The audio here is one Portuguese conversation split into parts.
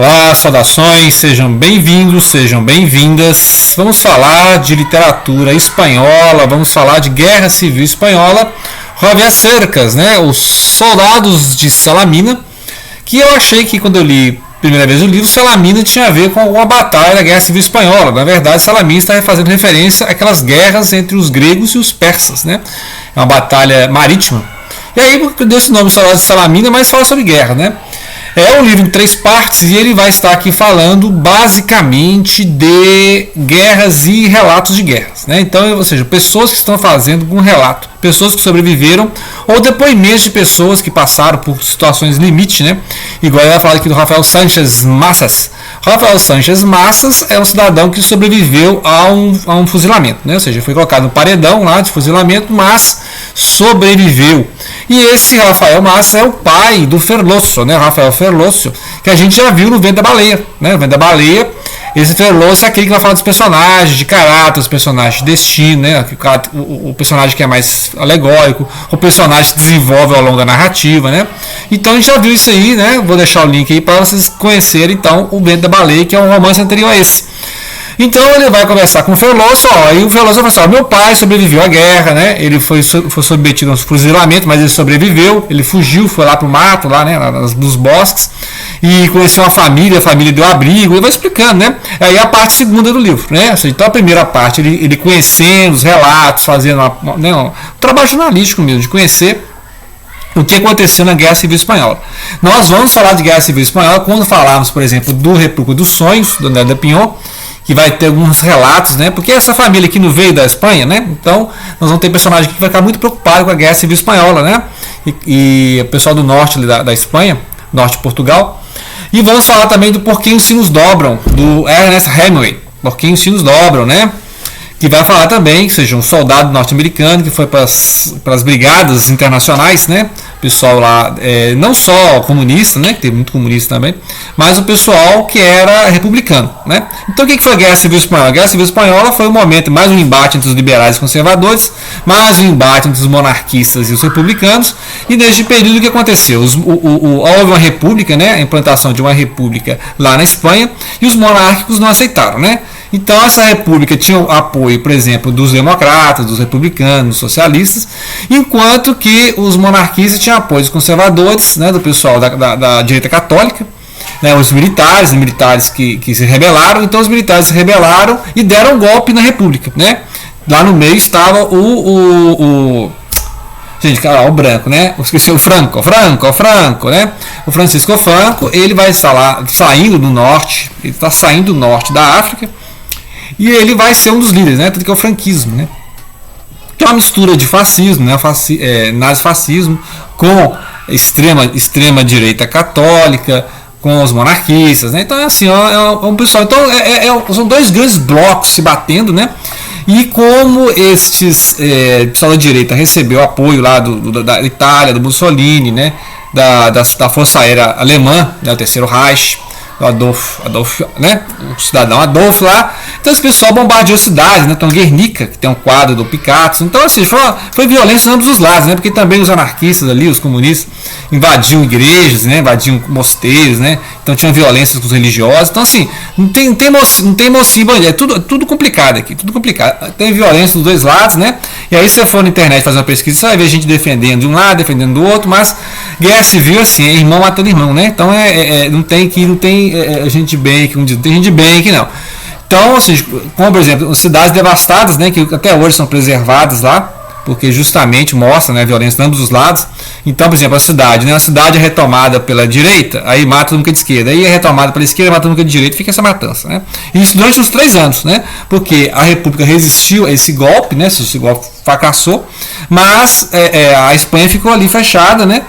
Olá, saudações, sejam bem-vindos, sejam bem-vindas. Vamos falar de literatura espanhola, vamos falar de Guerra Civil Espanhola, Javier Cercas, né? Os Soldados de Salamina, que eu achei que quando eu li a primeira vez o livro, Salamina tinha a ver com uma batalha da Guerra Civil Espanhola. Na verdade, Salamina está fazendo referência àquelas guerras entre os gregos e os persas, né? É uma batalha marítima. E aí deu esse nome, Soldados de Salamina, mas fala sobre guerra, né? É um livro em 3 partes e ele vai estar aqui falando basicamente de guerras e relatos de guerras, né? Então, ou seja, pessoas que estão fazendo um relato, pessoas que sobreviveram ou depoimentos de pessoas que passaram por situações limite, né? Igual eu ia falar aqui do Rafael Sánchez Massas. Rafael Sánchez Massas é um cidadão que sobreviveu a um fuzilamento, né? Ou seja, foi colocado no paredão lá de fuzilamento, mas sobreviveu. E esse Rafael Massas é o pai do Ferlosio, né? Rafael Ferlosio, que a gente já viu no Vento da Baleia, né? O Vento da Baleia, esse Ferlosio é aquele que vai falar dos personagens, de caráter, os personagens de destino, né? O personagem que é mais alegórico, o personagem que desenvolve ao longo da narrativa, né? Então a gente já viu isso aí, né? Vou deixar o link aí para vocês conhecerem então o Vento da Baleia, que é um romance anterior a esse. Então ele vai conversar com o Ferlosio, e o Ferlosio vai falar: meu pai sobreviveu à guerra, né? Ele foi submetido a um fuzilamento, mas ele sobreviveu, ele fugiu, foi lá para o mato, lá, né, nos bosques, e conheceu uma família, a família deu abrigo, ele vai explicando, né? Aí a parte segunda do livro, né? Então a primeira parte, ele conhecendo os relatos, fazendo um trabalho jornalístico mesmo, de conhecer o que aconteceu na Guerra Civil Espanhola. Nós vamos falar de Guerra Civil Espanhola quando falarmos, por exemplo, do República dos Sonhos, do André de Pinhon, que vai ter alguns relatos, né? Porque essa família aqui não veio da Espanha, né? Então nós vamos ter personagem aqui que vai ficar muito preocupado com a Guerra Civil Espanhola, né? E o pessoal do norte da Espanha, norte de Portugal. E vamos falar também do Porquê os Sinos Dobram, do Ernest Hemingway. Porquê os Sinos Dobram, né? Que vai falar também, que seja um soldado norte-americano que foi para as brigadas internacionais, né? Pessoal lá, não só comunista, né? Que tem muito comunista também, mas o pessoal que era republicano, né? Então o que foi a Guerra Civil Espanhola? A Guerra Civil Espanhola foi um momento, mais um embate entre os liberais e conservadores, mais um embate entre os monarquistas e os republicanos, e neste período o que aconteceu? Houve uma república, né? A implantação de uma república lá na Espanha, e os monárquicos não aceitaram, né? Então essa república tinha o apoio, por exemplo, dos democratas, dos republicanos, dos socialistas, enquanto que os monarquistas tinham apoio dos conservadores, né, do pessoal da direita católica, né, os militares que se rebelaram. Então os militares se rebelaram e deram um golpe na república, né? Lá no meio estava gente, cara, o branco, né? Esqueci o Franco, né? O Francisco Franco, ele vai estar lá saindo do norte, ele está saindo do norte da África, e ele vai ser um dos líderes, né? Tudo que é o franquismo, né? Que é uma mistura de fascismo, né? Nazifascismo com extrema direita católica, com os monarquistas, né? Então é assim, é um pessoal. Então são 2 grandes blocos se batendo, né? E como pessoal da direita recebeu apoio lá da Itália, do Mussolini, né? Da Força Aérea Alemã, né? O Terceiro Reich, o Adolf, né? O cidadão Adolf lá. Então esse pessoal bombardeou cidades, né? Então Guernica, que tem um quadro do Picasso. Então assim, foi violência em ambos os lados, né? Porque também os anarquistas ali, os comunistas, invadiam igrejas, né? Invadiam mosteiros, né? Então tinha violência com os religiosos. Então assim, não tem mocinho bandido, é tudo complicado aqui, tudo complicado. Tem violência dos 2 lados, né? E aí você for na internet fazer uma pesquisa, você vai ver gente defendendo de um lado, defendendo do outro, mas guerra civil assim, é irmão matando irmão, né? Então não tem gente bem aqui, não tem gente bem aqui não. Então, assim, como por exemplo, cidades devastadas, né, que até hoje são preservadas lá, porque justamente mostra, né, a violência de ambos os lados. Então, por exemplo, a cidade, né, a cidade é retomada pela direita, aí mata nunca de esquerda, aí é retomada pela esquerda, mata nunca de direita, fica essa matança, né? E isso durante os 3 anos, né? Porque a República resistiu a esse golpe, né? Esse golpe fracassou, mas a Espanha ficou ali fechada, né?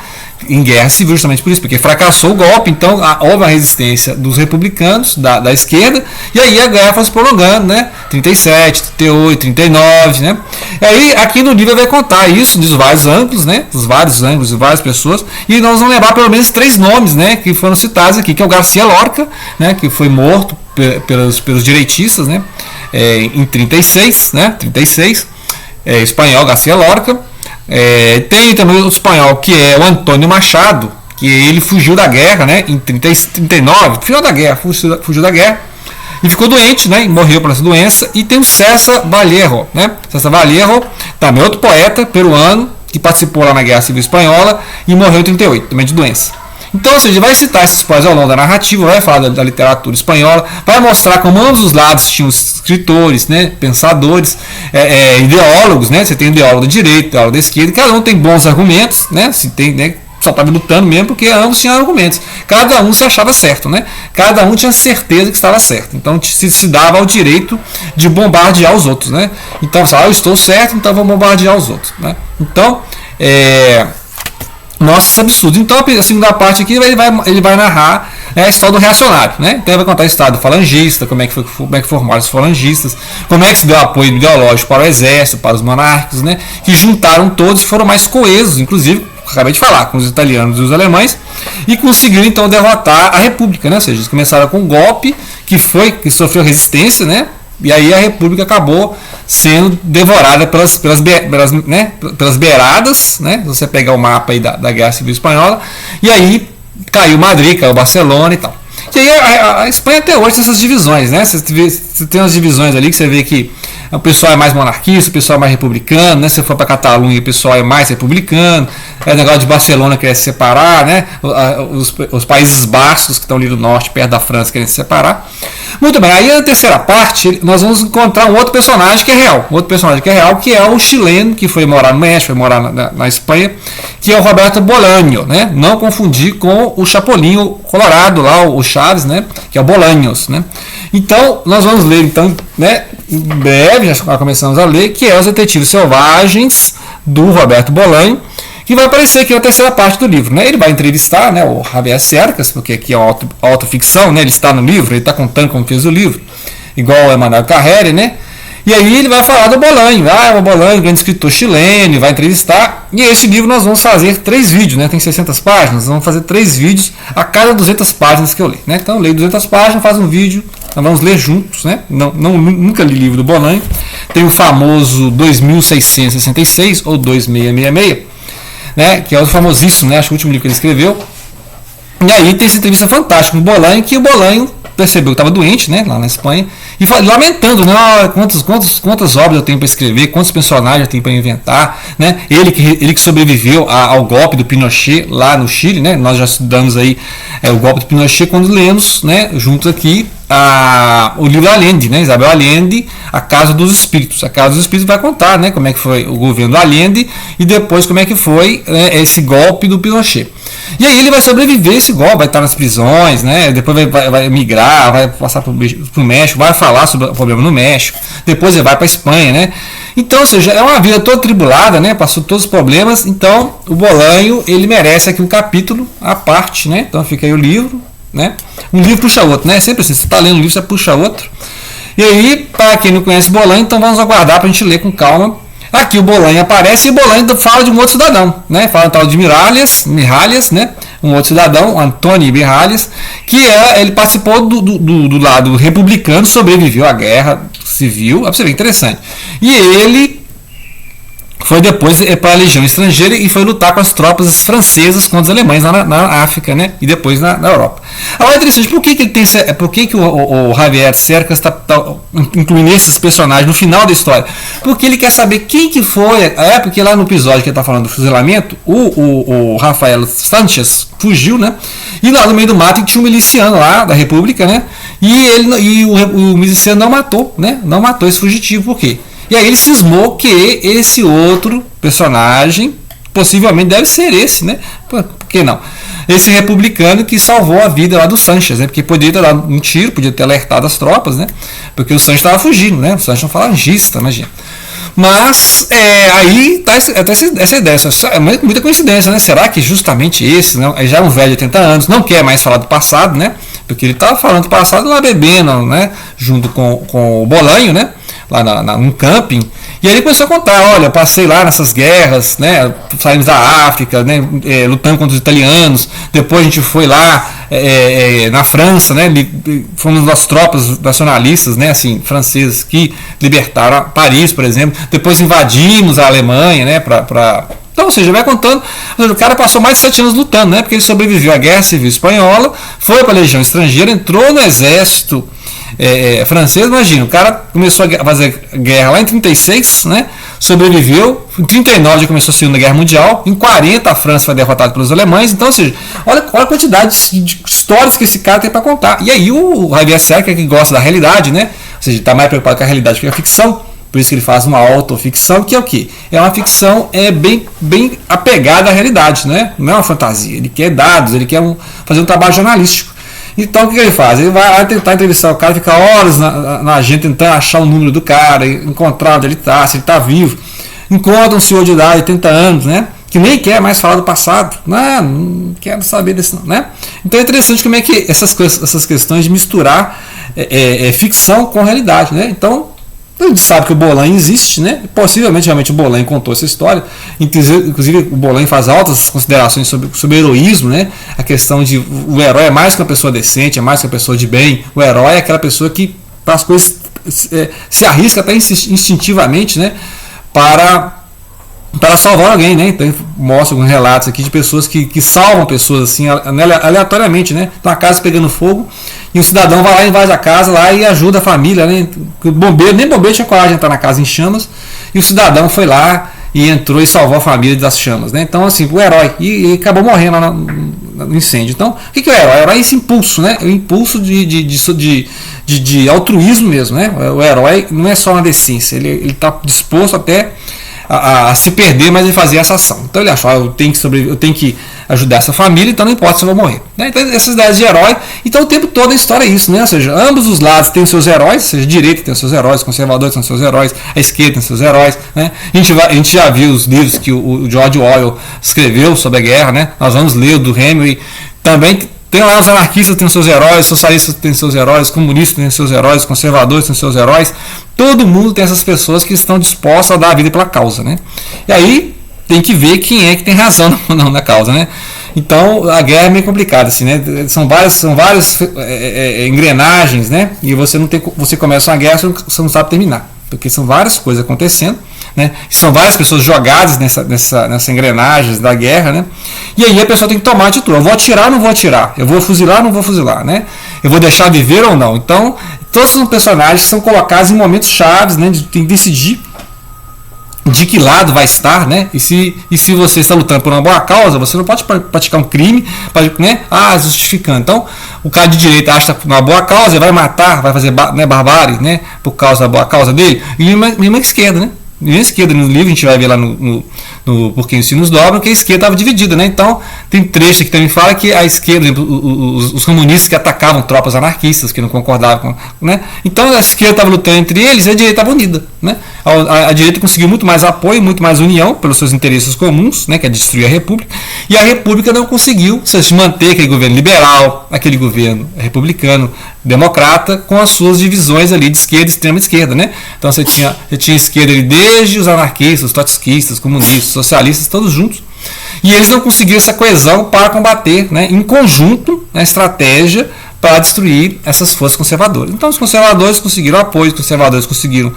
Em guerra civil, justamente por isso, porque fracassou o golpe. Então houve a resistência dos republicanos, da esquerda, e aí a guerra foi se prolongando, né? 37, 38, 39, né? E aí aqui no livro vai contar isso dos vários ângulos, né? Dos vários ângulos de várias pessoas, e nós vamos lembrar pelo menos 3 nomes, né? Que foram citados aqui, que é o Garcia Lorca, né? Que foi morto pelos direitistas, né? Em 36, né? 36, espanhol, Garcia Lorca. Tem também o espanhol, que é o Antônio Machado, que ele fugiu da guerra, né, em 39, final da guerra, fugiu da guerra, e ficou doente, né, e morreu por essa doença. E tem o César Vallejo, né, César Vallejo, também outro poeta peruano, que participou lá na Guerra Civil Espanhola e morreu em 38, também de doença. Então, ou seja, vai citar esses poetas ao longo da narrativa, vai falar da literatura espanhola, vai mostrar como ambos os lados tinham escritores, né, pensadores, ideólogos, né, você tem ideólogo da direita, ideólogo da esquerda, cada um tem bons argumentos, né, se tem, né, só estava lutando mesmo porque ambos tinham argumentos. Cada um se achava certo, né? Cada um tinha certeza que estava certo. Então se dava ao direito de bombardear os outros, né? Então, eu estou certo, então vou bombardear os outros, né? Então, nossa, isso é absurdo. Então, a segunda parte aqui ele vai narrar, né, a história do reacionário, né? Então ele vai contar a história do falangista, como é que formaram os falangistas, como é que se deu apoio ideológico para o exército, para os monárquicos, né? Que juntaram todos e foram mais coesos, inclusive, acabei de falar, com os italianos e os alemães, e conseguiram então derrotar a República, né? Ou seja, eles começaram com um golpe que sofreu resistência, né? E aí a República acabou sendo devorada pelas beiradas, né? Se você pegar o mapa aí da Guerra Civil Espanhola, e aí caiu Madrid, caiu Barcelona e tal. E aí a Espanha até hoje tem essas divisões, né? Você tem umas divisões ali que você vê que o pessoal é mais monarquista, o pessoal é mais republicano, né? Se for para Catalunha, o pessoal é mais republicano. É o negócio de Barcelona querer se separar, né? Os Países Baixos, que estão ali do norte, perto da França, querem se separar. Muito bem, aí na terceira parte, nós vamos encontrar um outro personagem que é real. Que é o chileno, que foi morar no México, foi morar na Espanha, que é o Roberto Bolaño, né? Não confundir com o Chapolin Colorado, lá, o Chaves, né? Que é o Bolaños, né? Então, nós vamos ler, então, né? Em breve, já começamos a ler, que é Os Detetives Selvagens, do Roberto Bolaño, que vai aparecer aqui na terceira parte do livro, né? Ele vai entrevistar, né, o Javier Cercas, porque aqui é autoficção, né? Ele está no livro, ele está contando como fez o livro, igual o Emmanuel Carrere, né? E aí ele vai falar do Bolaño, o Bolaño, grande escritor chileno, vai entrevistar. E esse livro nós vamos fazer 3 vídeos, né? Tem 600 páginas, vamos fazer 3 vídeos a cada 200 páginas que eu ler, né? Então eu leio 200 páginas, faz um vídeo, nós vamos ler juntos, né? Nunca li livro do Bolaño. Tem o famoso 2666 ou 2666, né? Que é o famosíssimo, né? Acho que o último livro que ele escreveu. E aí tem essa entrevista fantástica com o Bolaño, que o Bolaño percebeu que estava doente, né, lá na Espanha, e lamentando, né, quantas obras eu tenho para escrever, quantos personagens eu tenho para inventar, né, ele que sobreviveu ao golpe do Pinochet lá no Chile, né, nós já estudamos aí o golpe do Pinochet quando lemos, né, juntos aqui o livro Allende, né, Isabel Allende, A Casa dos Espíritos. A Casa dos Espíritos vai contar, né, como é que foi o governo do Allende e depois como é que foi, né, esse golpe do Pinochet. E aí ele vai sobreviver esse golpe, vai estar nas prisões, né? Depois vai migrar, vai passar para o México, vai falar sobre o problema no México, depois ele vai para a Espanha, né? Então, ou seja, é uma vida toda tribulada, né? Passou todos os problemas, então o Bolaño, ele merece aqui um capítulo à parte, né? Então fica aí o livro, né? Um livro puxa outro, né? Sempre assim, você está lendo um livro, você puxa outro. E aí, para quem não conhece Bolaño, então vamos aguardar para a gente ler com calma. Aqui o Bolaño aparece e o Bolaño fala de um outro cidadão, né? Fala um tal de Miralles, né? Um outro cidadão, Antoni Miralles, que ele participou do lado republicano, sobreviveu à guerra civil, é bem interessante. E ele foi depois para a Legião Estrangeira e foi lutar com as tropas francesas contra os alemães lá na África, né? E depois na Europa. Agora é interessante, por que o Javier Cercas está incluindo esses personagens no final da história? Porque ele quer saber quem que foi, porque lá no episódio que ele está falando do fuzilamento, o Rafael Sanchez fugiu, né? E lá no meio do mato tinha um miliciano lá da República, né? E o miliciano não matou, né? Não matou esse fugitivo, por quê? E aí ele cismou que esse outro personagem possivelmente deve ser esse, né? Por que não? Esse republicano que salvou a vida lá do Sanchez, né? Porque poderia ter dado um tiro, podia ter alertado as tropas, né? Porque o Sanchez estava fugindo, né? O Sanchez é um falangista, imagina. Mas aí tá essa ideia, é muita coincidência, né? Será que justamente esse, né? Já é um velho de 80 anos, não quer mais falar do passado, né? Porque ele estava falando do passado lá bebendo, né? Junto com o Bolaño, né? Lá num camping, E aí ele começou a contar, olha, passei lá nessas guerras, né, saímos da África, né, lutando contra os italianos, depois a gente foi lá na França, né, fomos das tropas nacionalistas, né, assim, francesas que libertaram Paris, por exemplo, depois invadimos a Alemanha, né, então, ou seja, vai contando, o cara passou mais de 7 anos lutando, né, porque ele sobreviveu à Guerra Civil Espanhola, foi para a Legião Estrangeira, entrou no exército francês. Imagina, o cara começou a fazer guerra lá em 36, né, sobreviveu, em 39 já começou a Segunda Guerra Mundial, em 40 a França foi derrotada pelos alemães. Então, ou seja, olha a quantidade de histórias que esse cara tem para contar. E aí o Javier Cercas, que gosta da realidade, né, ou seja, está mais preocupado com a realidade que com a ficção. Por isso que ele faz uma autoficção, que é o quê? É uma ficção bem apegada à realidade, né? Não é uma fantasia. Ele quer dados, ele quer fazer um trabalho jornalístico. Então o que ele faz? Ele vai lá tentar entrevistar o cara, fica horas na agenda tentando achar o número do cara, encontrar onde ele está, se ele está vivo. Encontra um senhor de idade, 80 anos, né? Que nem quer mais falar do passado. Não quero saber desse não, né? Então é interessante como é que essas questões de misturar ficção com realidade, né? Então, a gente sabe que o Bolanho existe, né? Possivelmente realmente o Bolanho contou essa história. Inclusive o Bolanho faz altas considerações sobre heroísmo, né? A questão de o herói é mais que uma pessoa decente, é mais que uma pessoa de bem. O herói é aquela pessoa que faz coisas, se arrisca até instintivamente, né? Para salvar alguém, né? Então mostra alguns relatos aqui de pessoas que salvam pessoas assim aleatoriamente, né? Então a casa pegando fogo e o cidadão vai lá, invade a casa lá e ajuda a família, né? O bombeiro, nem bombeiro tinha coragem de entrar na casa em chamas, e o cidadão foi lá e entrou e salvou a família das chamas, né? Então assim, o herói, e acabou morrendo lá no incêndio. Então o que é o herói? O herói é esse impulso, né? O impulso de altruísmo mesmo, né? O herói não é só uma decência, ele está disposto até a se perder, mas ele fazer essa ação. Então ele achou, eu tenho que ajudar essa família, então não importa se eu vou morrer, né? Então essas ideias de herói, então o tempo todo a história é isso, né? Ou seja, ambos os lados têm os seus heróis, ou seja, a direita tem os seus heróis, os conservadores têm os seus heróis, a esquerda tem os seus heróis, né? A gente já viu os livros que o George Orwell escreveu sobre a guerra, né? Nós vamos ler o do Hemingway também. Tem lá os anarquistas, tem os seus heróis, os socialistas têm seus heróis, os comunistas têm seus heróis, os conservadores têm seus heróis. Todo mundo tem essas pessoas que estão dispostas a dar a vida pela causa, né? E aí tem que ver quem é que tem razão na causa, né? Então a guerra é meio complicada, assim, né? São várias engrenagens, né? E você começa uma guerra, você não sabe terminar, porque são várias coisas acontecendo, né? São várias pessoas jogadas nessa engrenagem da guerra, né? E aí a pessoa tem que tomar atitude. Eu vou atirar ou não vou atirar? Eu vou fuzilar ou não vou fuzilar, né? Eu vou deixar viver ou não? Então, todos os personagens são colocados em momentos chaves, né? Tem que decidir de que lado vai estar, né? E se você está lutando por uma boa causa, você não pode praticar um crime, né? Justificando. Então, o cara de direita acha uma boa causa, vai matar, vai fazer, né, barbárie, né? Por causa da boa causa dele. E mesmo a esquerda, né? E a esquerda no livro, a gente vai ver lá no Porque os Sinos Dobram, que a esquerda estava dividida, né? Então, tem trecho que também fala que a esquerda, os comunistas que atacavam tropas anarquistas, que não concordavam com, né? Então, a esquerda estava lutando entre eles e a direita estava unida, né? A direita conseguiu muito mais apoio, muito mais união pelos seus interesses comuns, né? Que é destruir a República, e a República não conseguiu se manter aquele governo liberal, aquele governo republicano, democrata, com as suas divisões ali de esquerda e extrema esquerda, né? Então você tinha esquerda ali desde os anarquistas, os trotskistas, os comunistas, os socialistas, todos juntos, e eles não conseguiram essa coesão para combater, né, em conjunto, a estratégia para destruir essas forças conservadoras. Então os conservadores conseguiram apoio, os conservadores conseguiram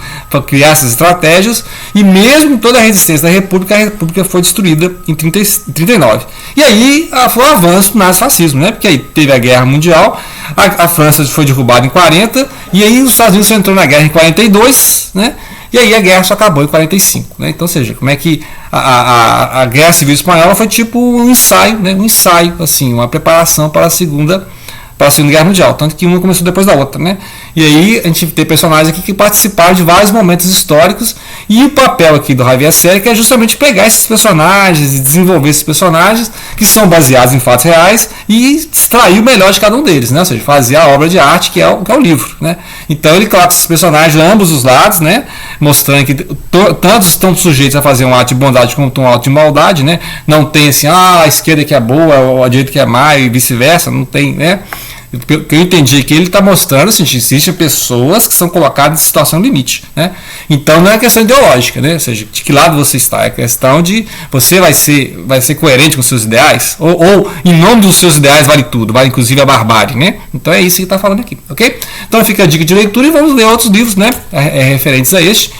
criar essas estratégias, e mesmo toda a resistência da República foi destruída em 39. E aí foi um avanço do nazifascismo, né? Porque aí teve a Guerra Mundial, a França foi derrubada em 40, e aí os Estados Unidos entrou na guerra em 42, né? E aí a guerra só acabou em 45, né? Então, ou seja, como é que a Guerra Civil Espanhola foi tipo um ensaio, né? Um ensaio, assim, uma preparação para a Segunda Guerra Mundial, tanto que uma começou depois da outra, né? E aí a gente tem personagens aqui que participaram de vários momentos históricos, e o papel aqui do Javier Cercas é justamente pegar esses personagens e desenvolver esses personagens que são baseados em fatos reais e extrair o melhor de cada um deles, né? Ou seja, fazer a obra de arte que é o livro, né? Então ele coloca esses personagens de ambos os lados, né? Mostrando que tantos estão sujeitos a fazer um ato de bondade como um ato de maldade, né? Não tem assim, a esquerda que é boa ou a direita que é má e vice-versa, não tem, né? O que eu entendi que ele está mostrando assim, que existem pessoas que são colocadas em situação limite, né? Então não é questão ideológica, né? Ou seja, de que lado você está, é questão de você vai ser coerente com seus ideais, ou em nome dos seus ideais vale tudo, vale inclusive a barbárie, né? Então é isso que está falando aqui, ok? Então fica a dica de leitura e vamos ler outros livros, né? Referentes a este, que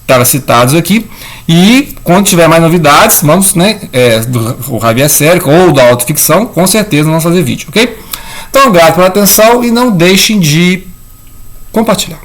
estavam citados aqui. E quando tiver mais novidades, vamos, né? Do Javier Séricas ou da autoficção, com certeza vamos fazer vídeo, ok? Então, grato pela atenção e não deixem de compartilhar.